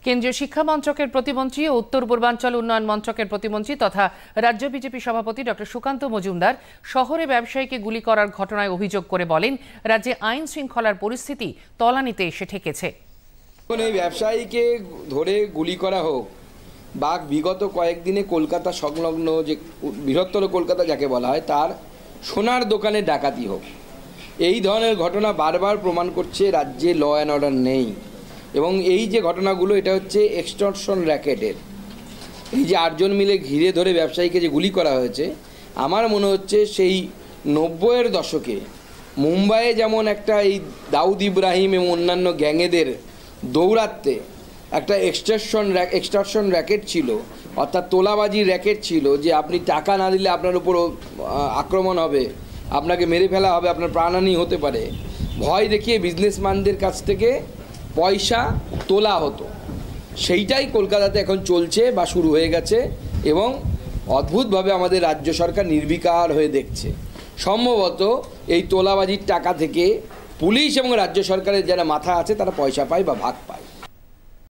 কেন্দ্রীয় শিক্ষা মন্ত্রকের প্রতিমন্ত্রী ও উত্তর পূর্বাঞ্চল উন্নয়ন মন্ত্রকের প্রতিমন্ত্রী তথা রাজ্য বিজেপি সভাপতি ডক্টর সুকান্ত মজুমদার শহরে ব্যবসায়ীকে গুলি করার ঘটনায় অভিযোগ করে বলেন, রাজ্যে আইন শৃঙ্খলার পরিস্থিতি তলানিতে এসে ঠেকেছে। এই ব্যবসায়ীকে ধরে গুলি করা হোক বা বিগত কয়েকদিনে কলকাতা সংলগ্ন যে বৃহত্তর কলকাতা যাকে বলা হয় তার সোনার দোকানে ডাকাতি হোক, এই ধরনের ঘটনা বারবার প্রমাণ করছে রাজ্যে ল অ্যান্ড অর্ডার নেই। এবং এই যে ঘটনাগুলো এটা হচ্ছে এক্সটর্শন র্যাকেটের। এই যে 8 জন মিলে ঘিরে ধরে ব্যবসায়ীকে যে গুলি করা হয়েছে, আমার মনে হচ্ছে সেই 90-এর দশকে মুম্বাইয়ে যেমন একটা এই দাউদ ইব্রাহিম এবং অন্যান্য গ্যাংয়েদের দৌড়াতে একটা এক্সটর্শন র্যাকেট ছিল, অর্থাৎ তোলাবাজির র্যাকেট ছিল, যে আপনি টাকা না দিলে আপনার উপর আক্রমণ হবে, আপনাকে মেরে ফেলা হবে, আপনার প্রাণহানি হতে পারে, ভয় দেখিয়ে বিজনেসম্যানদের কাছ থেকে পয়সা তোলা হতো। সেইটাই কলকাতাতে এখন চলছে বা শুরু হয়ে গেছে এবং অদ্ভুতভাবে আমাদের রাজ্য সরকার নির্বিকার হয়ে দেখছে। সম্ভবত এই তোলাবাজির টাকা থেকে পুলিশ এবং রাজ্য সরকারের যারা মাথা আছে তারা পয়সা পায় বা ভাগ পায়।